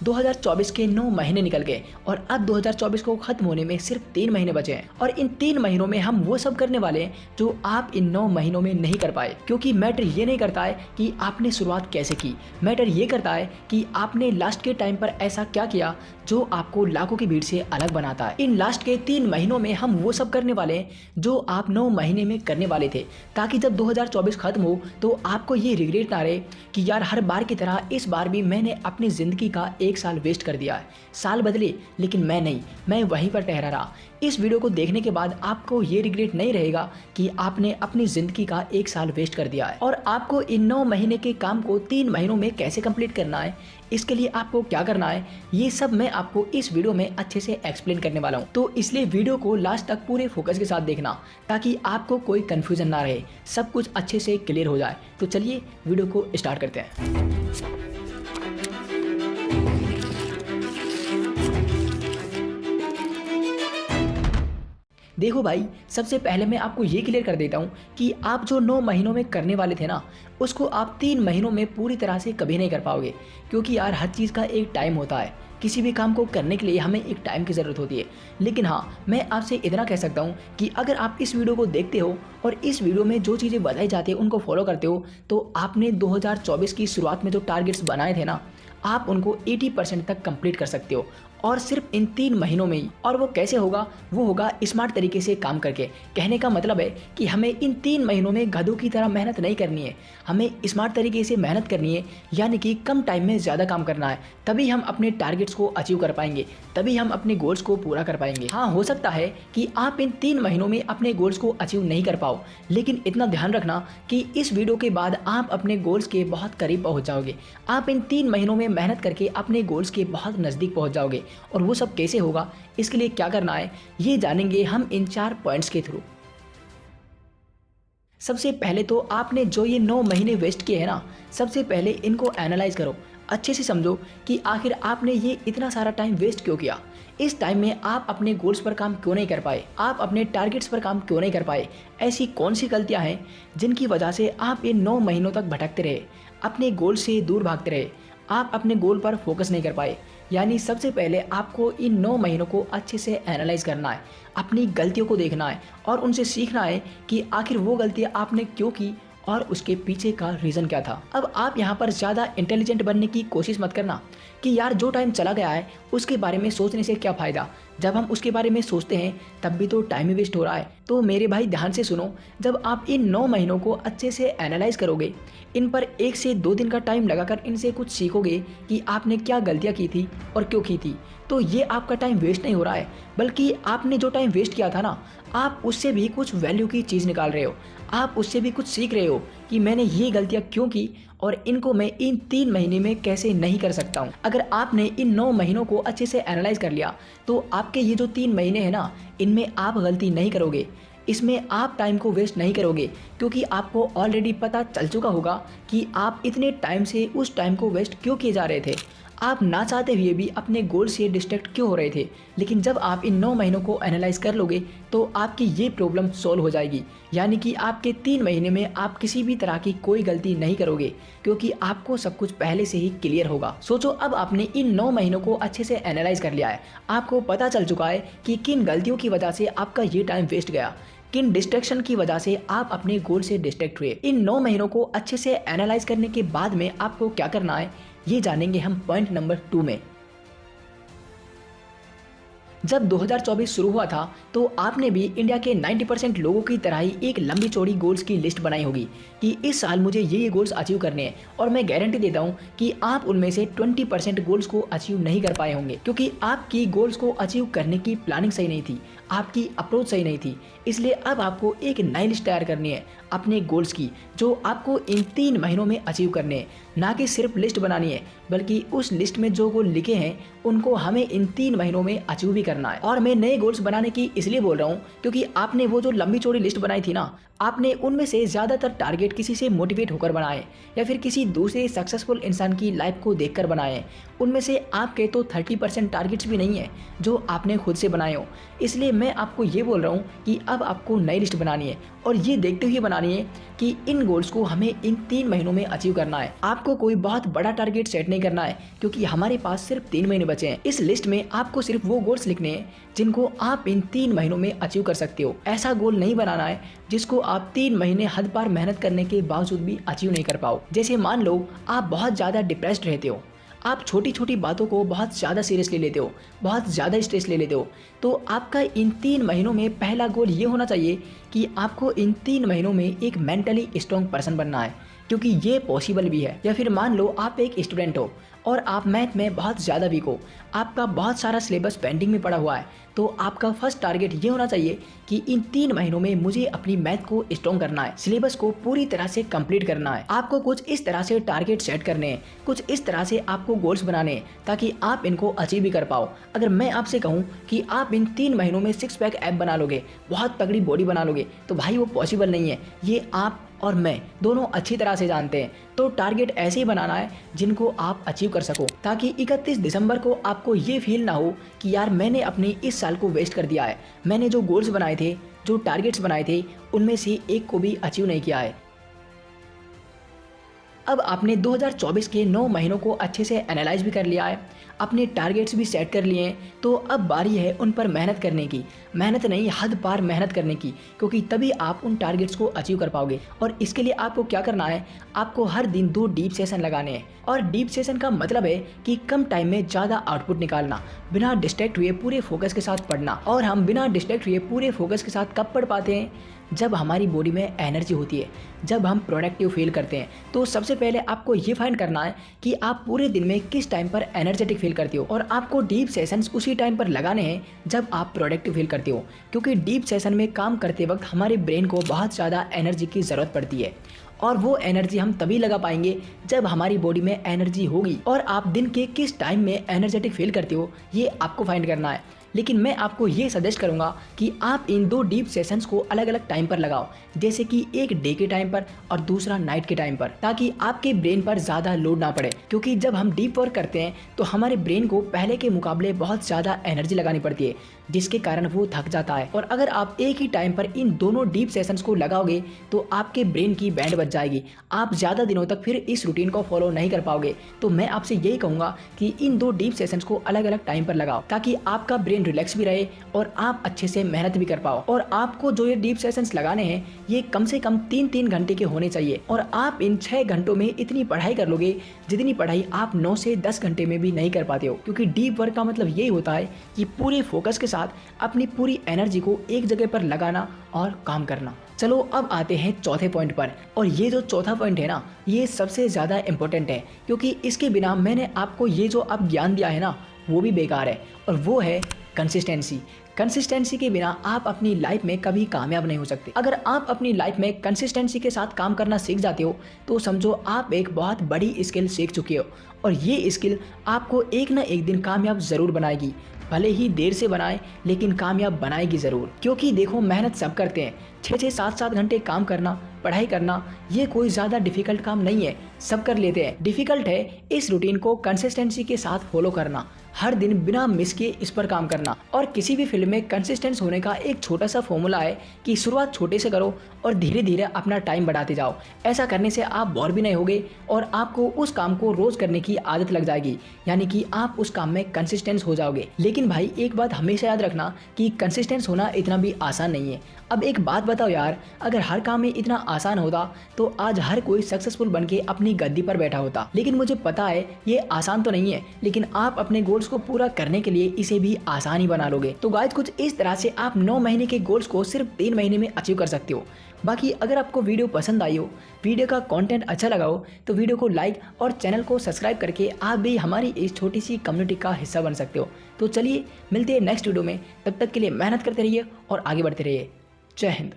2024 के 9 महीने निकल गए और अब 2024 को खत्म होने में सिर्फ 3 महीने बचे हैं और इन 3 महीनों में हम वो सब करने वाले हैं जो आप इन 9 महीनों में नहीं कर पाए। क्योंकि मैटर ये नहीं करता है कि आपने शुरुआत कैसे की, मैटर ये करता है कि आपने लास्ट के टाइम पर ऐसा क्या किया जो आपको लाखों की भीड़ से अलग बनाता है। इन लास्ट के 3 महीनों में हम वो सब करने वाले हैं जो आप 9 महीने में करने वाले थे, ताकि जब 2024 खत्म हो तो आपको ये रिग्रेट ना रहे कि यार हर बार की तरह इस बार भी मैंने अपनी ज़िंदगी का 1 साल वेस्ट कर दिया है। साल बदले लेकिन मैं नहीं, मैं वहीं पर ठहरा रहा। इस वीडियो को देखने के बाद आपको ये रिग्रेट नहीं रहेगा कि आपने अपनी ज़िंदगी का 1 साल वेस्ट कर दिया है। और आपको इन 9 महीने के काम को 3 महीनों में कैसे कंप्लीट करना है, इसके लिए आपको क्या करना है, ये सब मैं आपको इस वीडियो में अच्छे से एक्सप्लेन करने वाला हूँ। तो इसलिए वीडियो को लास्ट तक पूरे फोकस के साथ देखना ताकि आपको कोई कंफ्यूजन ना रहे, सब कुछ अच्छे से क्लियर हो जाए। तो चलिए वीडियो को स्टार्ट करते हैं। देखो भाई, सबसे पहले मैं आपको ये क्लियर कर देता हूँ कि आप जो 9 महीनों में करने वाले थे ना, उसको आप 3 महीनों में पूरी तरह से कभी नहीं कर पाओगे। क्योंकि यार हर चीज़ का एक टाइम होता है, किसी भी काम को करने के लिए हमें एक टाइम की ज़रूरत होती है। लेकिन हाँ, मैं आपसे इतना कह सकता हूँ कि अगर आप इस वीडियो को देखते हो और इस वीडियो में जो चीज़ें बताई जाती है उनको फॉलो करते हो, तो आपने 2024 की शुरुआत में जो टारगेट्स बनाए थे ना, आप उनको 80% तक कंप्लीट कर सकते हो और सिर्फ इन 3 महीनों में ही। और वो कैसे होगा? वो होगा स्मार्ट तरीके से काम करके। कहने का मतलब है कि हमें इन 3 महीनों में गधों की तरह मेहनत नहीं करनी है, हमें स्मार्ट तरीके से मेहनत करनी है, यानी कि कम टाइम में ज़्यादा काम करना है। तभी हम अपने टारगेट्स को अचीव कर पाएंगे, तभी हम अपने गोल्स को पूरा कर पाएंगे। हाँ, हो सकता है कि आप इन 3 महीनों में अपने गोल्स को अचीव नहीं कर पाओ, लेकिन इतना ध्यान रखना कि इस वीडियो के बाद आप अपने गोल्स के बहुत करीब पहुँच जाओगे। आप इन 3 महीनों में मेहनत करके अपने गोल्स के बहुत नज़दीक पहुँच जाओगे। और वो सब कैसे होगा, इसके लिए क्या करना है, ये जानेंगे हम इन 4 पॉइंट्स के थ्रू। सबसे पहले तो आपने जो ये 9 महीने वेस्ट किए हैं ना, सबसे पहले इनको एनालाइज करो, अच्छे से समझो कि आखिर आपने ये इतना सारा टाइम वेस्ट क्यों किया। इस टाइम में आप अपने गोल्स पर काम क्यों नहीं कर पाए, आप अपने टारगेट्स पर काम क्यों नहीं कर पाए। ऐसी कौन सी गलतियां हैं जिनकी वजह से आप ये 9 महीनों तक भटकते रहे, अपने गोल से दूर भागते रहे, आप अपने गोल पर फोकस नहीं कर पाए। यानी सबसे पहले आपको इन 9 महीनों को अच्छे से एनालाइज करना है, अपनी गलतियों को देखना है और उनसे सीखना है कि आखिर वो गलतियाँ आपने क्यों की और उसके पीछे का रीज़न क्या था। अब आप यहाँ पर ज़्यादा इंटेलिजेंट बनने की कोशिश मत करना कि यार जो टाइम चला गया है उसके बारे में सोचने से क्या फ़ायदा, जब हम उसके बारे में सोचते हैं तब भी तो टाइम ही वेस्ट हो रहा है। तो मेरे भाई ध्यान से सुनो, जब आप इन 9 महीनों को अच्छे से एनालाइज करोगे, इन पर 1 से 2 दिन का टाइम लगाकर इनसे कुछ सीखोगे कि आपने क्या गलतियाँ की थी और क्यों की थी, तो ये आपका टाइम वेस्ट नहीं हो रहा है, बल्कि आपने जो टाइम वेस्ट किया था ना, आप उससे भी कुछ वैल्यू की चीज़ निकाल रहे हो, आप उससे भी कुछ सीख रहे हो कि मैंने ये गलतियाँ क्यों की और इनको मैं इन 3 महीने में कैसे नहीं कर सकता हूँ। अगर आपने इन 9 महीनों को अच्छे से एनालाइज कर लिया तो आपके ये जो 3 महीने हैं ना, इनमें आप गलती नहीं करोगे, इसमें आप टाइम को वेस्ट नहीं करोगे। क्योंकि आपको ऑलरेडी पता चल चुका होगा कि आप इतने टाइम से उस टाइम को वेस्ट क्यों किए जा रहे थे, आप ना चाहते हुए भी अपने गोल से डिस्ट्रैक्ट क्यों हो रहे थे। लेकिन जब आप इन 9 महीनों को एनालाइज कर लोगे तो आपकी ये प्रॉब्लम सॉल्व हो जाएगी, यानी कि आपके 3 महीने में आप किसी भी तरह की कोई गलती नहीं करोगे, क्योंकि आपको सब कुछ पहले से ही क्लियर होगा। सोचो, अब आपने इन 9 महीनों को अच्छे से एनालाइज कर लिया है, आपको पता चल चुका है कि किन गलतियों की वजह से आपका ये टाइम वेस्ट गया, किन डिस्ट्रैक्शन की वजह से आप अपने गोल से डिस्ट्रैक्ट हुए। इन 9 महीनों को अच्छे से एनालाइज करने के बाद में आपको क्या करना है, ये जानेंगे हम पॉइंट नंबर 2 में। जब 2024 शुरू हुआ था तो आपने भी इंडिया के 90% लोगों की तरह ही एक लंबी चौड़ी गोल्स की लिस्ट बनाई होगी कि इस साल मुझे ये गोल्स अचीव करने हैं, और मैं गारंटी देता हूँ कि आप उनमें से 20% गोल्स को अचीव नहीं कर पाए होंगे, क्योंकि आपकी गोल्स को अचीव करने की प्लानिंग सही नहीं थी, आपकी अप्रोच सही नहीं थी। इसलिए अब आपको एक नई लिस्ट तैयार करनी है अपने गोल्स की, जो आपको इन 3 महीनों में अचीव करने हैं। ना कि सिर्फ लिस्ट बनानी है, बल्कि उस लिस्ट में जो गोल लिखे हैं उनको हमें इन 3 महीनों में अचीव भी करना है। और मैं नए गोल्स बनाने की इसलिए बोल रहा हूँ क्योंकि आपने वो जो लंबी चौड़ी लिस्ट बनाई थी ना, आपने उनमें से ज़्यादातर टारगेट किसी से मोटिवेट होकर बनाए या फिर किसी दूसरे सक्सेसफुल इंसान की लाइफ को देखकर बनाए। उनमें से आपके तो 30% टारगेट्स भी नहीं है जो आपने खुद से बनाए हो। इसलिए मैं आपको ये बोल रहा हूँ कि अब आपको नई लिस्ट बनानी है और ये देखते हुए बनानी है कि इन गोल्स को हमें इन 3 महीनों में अचीव करना है। आपको कोई बहुत बड़ा टारगेट सेट नहीं करना है क्योंकि हमारे पास सिर्फ 3 महीने बचे हैं। इस लिस्ट में आपको सिर्फ वो गोल्स लिखने हैं जिनको आप इन 3 महीनों में अचीव कर सकते हो। ऐसा गोल नहीं बनाना है जिसको आप 3 महीने हद पार मेहनत करने के बावजूद भी अचीव नहीं कर पाओ। जैसे मान लो आप बहुत ज़्यादा डिप्रेस्ड रहते हो, आप छोटी छोटी बातों को बहुत ज़्यादा सीरियस ले लेते हो, बहुत ज़्यादा स्ट्रेस ले लेते हो, तो आपका इन 3 महीनों में पहला गोल ये होना चाहिए कि आपको इन 3 महीनों में एक मेंटली स्ट्रॉन्ग पर्सन बनना है, क्योंकि ये पॉसिबल भी है। या फिर मान लो आप एक स्टूडेंट हो और आप मैथ में बहुत ज़्यादा वीक हो, आपका बहुत सारा सिलेबस पेंडिंग में पड़ा हुआ है, तो आपका फर्स्ट टारगेट ये होना चाहिए कि इन 3 महीनों में मुझे अपनी मैथ को स्ट्रॉन्ग करना है, सिलेबस को पूरी तरह से कंप्लीट करना है। आपको कुछ इस तरह से टारगेट सेट करने हैं, कुछ इस तरह से आपको गोल्स बनाने हैं ताकि आप इनको अचीव भी कर पाओ। अगर मैं आपसे कहूँ कि आप इन 3 महीनों में 6 पैक ऐप बना लोगे, बहुत तगड़ी बॉडी बना लोगे, तो भाई वो पॉसिबल नहीं है। ये आप और मैं दोनों अच्छी तरह से जानते हैं। तो टारगेट ऐसे ही बनाना है जिनको आप अचीव कर सको, ताकि 31 दिसंबर को आपको ये फील ना हो कि यार मैंने अपने इस साल को वेस्ट कर दिया है, मैंने जो गोल्स बनाए थे, जो टारगेट्स बनाए थे, उनमें से एक को भी अचीव नहीं किया है। अब आपने 2024 के 9 महीनों को अच्छे से एनालाइज भी कर लिया है, अपने टारगेट्स भी सेट कर लिए हैं, तो अब बारी है उन पर मेहनत करने की। मेहनत नहीं, हद पार मेहनत करने की, क्योंकि तभी आप उन टारगेट्स को अचीव कर पाओगे। और इसके लिए आपको क्या करना है, आपको हर दिन 2 डीप सेशन लगाने हैं। और डीप सेशन का मतलब है कि कम टाइम में ज़्यादा आउटपुट निकालना, बिना डिस्ट्रैक्ट हुए पूरे फोकस के साथ पढ़ना। और हम बिना डिस्ट्रैक्ट हुए पूरे फोकस के साथ कब पढ़ पाते हैं, जब हमारी बॉडी में एनर्जी होती है, जब हम प्रोडक्टिव फील करते हैं। तो सबसे पहले आपको ये फाइंड करना है कि आप पूरे दिन में किस टाइम पर एनर्जेटिक फील करते हो, और आपको डीप सेशंस उसी टाइम पर लगाने हैं जब आप प्रोडक्टिव फील करते हो, क्योंकि डीप सेशन में काम करते वक्त हमारे ब्रेन को बहुत ज़्यादा एनर्जी की ज़रूरत पड़ती है। और वो एनर्जी हम तभी लगा पाएंगे जब हमारी बॉडी में एनर्जी होगी। और आप दिन के किस टाइम में एनर्जेटिक फील करते हो, ये आपको फाइंड करना है। लेकिन मैं आपको ये सजेस्ट करूंगा कि आप इन 2 डीप सेशंस को अलग अलग टाइम पर लगाओ, जैसे कि एक डे के टाइम पर और दूसरा नाइट के टाइम पर, ताकि आपके ब्रेन पर ज़्यादा लोड ना पड़े। क्योंकि जब हम डीप वर्क करते हैं तो हमारे ब्रेन को पहले के मुकाबले बहुत ज़्यादा एनर्जी लगानी पड़ती है, जिसके कारण वो थक जाता है। और अगर आप एक ही टाइम पर इन दोनों डीप सेशंस को लगाओगे तो आपके ब्रेन की बैंड बज जाएगी, आप ज़्यादा दिनों तक फिर इस रूटीन को फॉलो नहीं कर पाओगे। तो मैं आपसे यही कहूँगा कि इन 2 डीप सेशंस को अलग अलग टाइम पर लगाओ, ताकि आपका ब्रेन रिलैक्स भी रहे और आप अच्छे से मेहनत भी कर पाओ। और आपको जो ये डीप सेशंस लगाने हैं, ये कम से कम 3-3 घंटे के होने चाहिए। और आप इन 6 घंटों में इतनी पढ़ाई कर लोगे जितनी पढ़ाई आप 9 से 10 घंटे में भी नहीं कर पाते हो। क्योंकि डीप वर्क का मतलब यही होता है कि पूरे फोकस के साथ अपनी पूरी एनर्जी को एक जगह पर लगाना और काम करना। चलो अब आते हैं चौथे पॉइंट पर। और ये जो चौथा पॉइंट है ना, ये सबसे ज़्यादा इम्पोर्टेंट है, क्योंकि इसके बिना मैंने आपको ये जो अब ज्ञान दिया है ना, वो भी बेकार है। और वो है कंसिस्टेंसी। कंसिस्टेंसी के बिना आप अपनी लाइफ में कभी कामयाब नहीं हो सकते। अगर आप अपनी लाइफ में कंसिस्टेंसी के साथ काम करना सीख जाते हो तो समझो आप एक बहुत बड़ी स्किल सीख चुके हो, और ये स्किल आपको एक ना एक दिन कामयाब ज़रूर बनाएगी। भले ही देर से बनाए, लेकिन कामयाब बनाएगी ज़रूर। क्योंकि देखो, मेहनत सब करते हैं, 6-6, 7-7 घंटे काम करना, पढ़ाई करना, ये कोई ज़्यादा डिफ़िकल्ट काम नहीं है, सब कर लेते हैं। डिफ़िकल्ट है इस रूटीन को कंसिस्टेंसी के साथ फॉलो करना, हर दिन बिना मिस किए इस पर काम करना। और किसी भी फील्ड में कंसिस्टेंस होने का एक छोटा सा फॉर्मूला है कि शुरुआत छोटे से करो और धीरे धीरे अपना टाइम बढ़ाते जाओ। ऐसा करने से आप बोर भी नहीं होगे और आपको उस काम को रोज़ करने की आदत लग जाएगी, यानी कि आप उस काम में कंसिस्टेंस हो जाओगे। लेकिन भाई एक बात हमेशा याद रखना कि कंसिस्टेंस होना इतना भी आसान नहीं है। अब एक बात बताओ यार, अगर हर काम में इतना आसान होता तो आज हर कोई सक्सेसफुल बनके अपनी गद्दी पर बैठा होता। लेकिन मुझे पता है ये आसान तो नहीं है, लेकिन आप अपने गोल्स को पूरा करने के लिए इसे भी आसान ही बना लोगे। तो गाइस, कुछ इस तरह से आप 9 महीने के गोल्स को सिर्फ 3 महीने में अचीव कर सकते हो। बाकी अगर आपको वीडियो पसंद आई हो, वीडियो का कंटेंट अच्छा लगा हो, तो वीडियो को लाइक और चैनल को सब्सक्राइब करके आप भी हमारी इस छोटी सी कम्युनिटी का हिस्सा बन सकते हो। तो चलिए मिलते हैं नेक्स्ट वीडियो में, तब तक के लिए मेहनत करते रहिए और आगे बढ़ते रहिए। जय हिंद।